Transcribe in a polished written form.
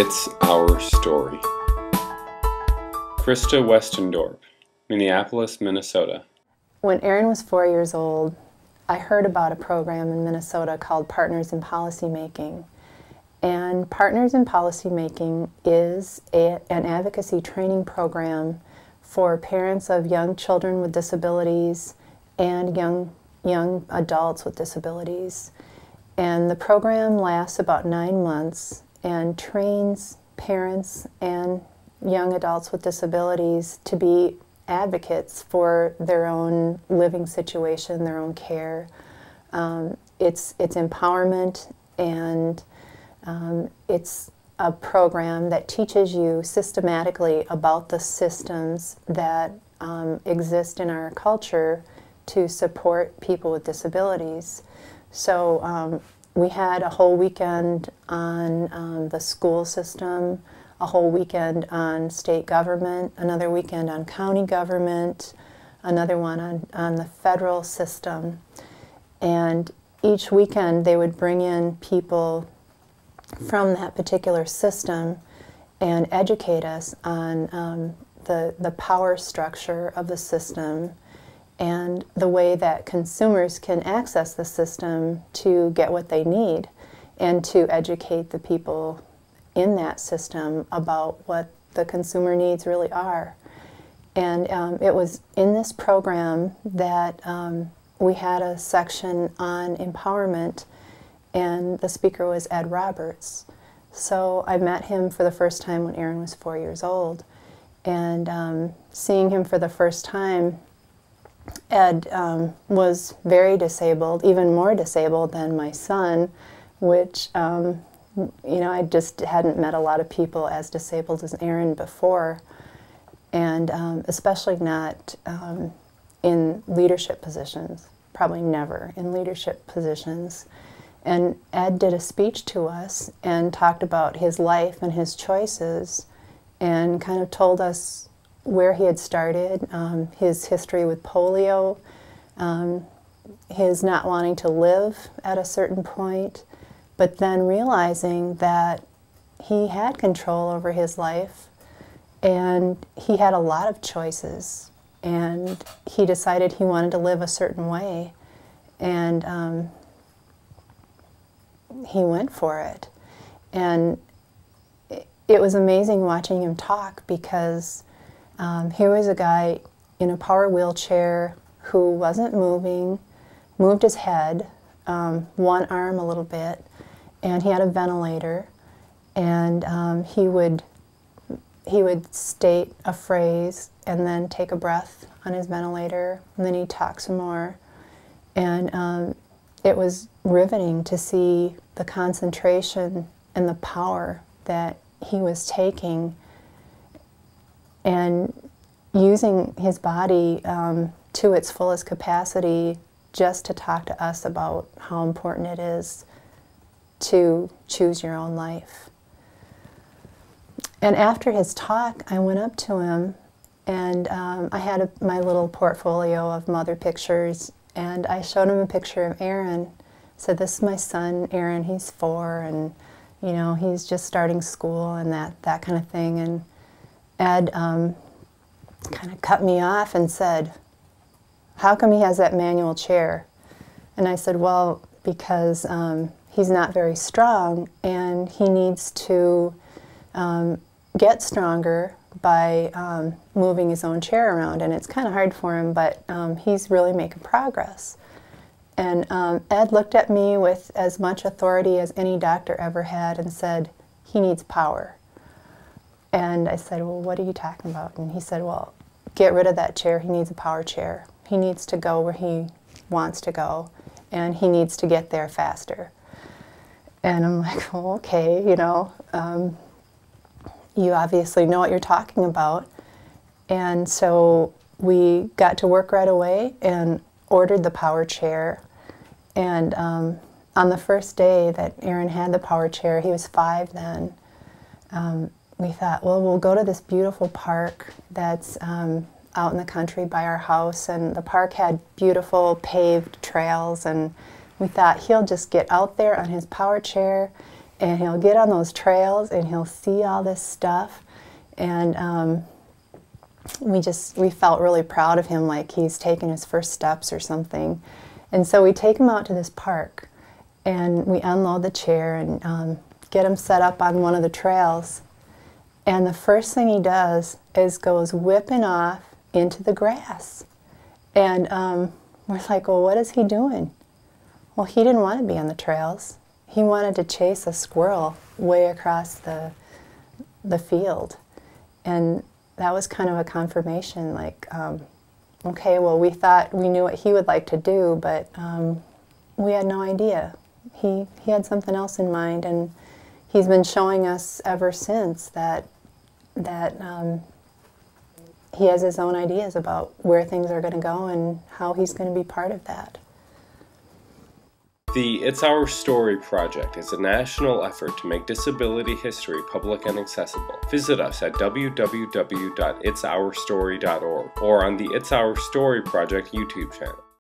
It's Our Story. Krista Westendorp, Minneapolis, Minnesota. When Aaron was 4 years old, I heard about a program in Minnesota called Partners in Policymaking. And Partners in Policymaking is an advocacy training program for parents of young children with disabilities and young adults with disabilities. And the program lasts about 9 months and trains parents and young adults with disabilities to be advocates for their own living situation, their own care. It's empowerment, and it's a program that teaches you systematically about the systems that exist in our culture to support people with disabilities. So we had a whole weekend on the school system, a whole weekend on state government, another weekend on county government, another one on the federal system. And each weekend they would bring in people from that particular system and educate us on the power structure of the system and the way that consumers can access the system to get what they need, and to educate the people in that system about what the consumer needs really are. And it was in this program that we had a section on empowerment, and the speaker was Ed Roberts. So I met him for the first time when Aaron was 4 years old, and seeing him for the first time, Ed was very disabled, even more disabled than my son, which, you know, I just hadn't met a lot of people as disabled as Aaron before, and especially not in leadership positions, probably never in leadership positions. And Ed did a speech to us and talked about his life and his choices, and kind of told us where he had started, his history with polio, his not wanting to live at a certain point, but then realizing that he had control over his life and he had a lot of choices, and he decided he wanted to live a certain way, and he went for it. And it was amazing watching him talk, because here was a guy in a power wheelchair who wasn't moving, moved his head, one arm a little bit, and he had a ventilator, and he would state a phrase and then take a breath on his ventilator, and then he'd talk some more. And it was riveting to see the concentration and the power that he was taking and using his body to its fullest capacity, just to talk to us about how important it is to choose your own life. And after his talk, I went up to him, and I had my little portfolio of mother pictures, and I showed him a picture of Aaron. Said, "This is my son, Aaron. He's 4, and you know, he's just starting school," and that kind of thing. And Ed kind of cut me off and said, "How come he has that manual chair?" And I said, "Well, because he's not very strong, and he needs to get stronger by moving his own chair around, and it's kind of hard for him, but he's really making progress." And Ed looked at me with as much authority as any doctor ever had and said, "He needs power." And I said, "Well, what are you talking about?" And he said, "Well, get rid of that chair. He needs a power chair. He needs to go where he wants to go, and he needs to get there faster." And I'm like, "Well, okay, you know, you obviously know what you're talking about." And so we got to work right away and ordered the power chair. And on the first day that Aaron had the power chair, he was 5 then, we thought, well, we'll go to this beautiful park that's out in the country by our house, and the park had beautiful paved trails, and we thought he'll just get out there on his power chair And he'll get on those trails and he'll see all this stuff. And we felt really proud of him, like he's taken his first steps or something. And so we take him out to this park and we unload the chair and get him set up on one of the trails. And the first thing he does is goes whipping off into the grass. And we're like, well, what is he doing? Well, he didn't want to be on the trails. He wanted to chase a squirrel way across the field. And that was kind of a confirmation, like, okay, well, we thought we knew what he would like to do, but we had no idea. He had something else in mind, and he's been showing us ever since that he has his own ideas about where things are going to go and how he's going to be part of that. The It's Our Story project is a national effort to make disability history public and accessible. Visit us at www.itsourstory.org or on the It's Our Story project YouTube channel.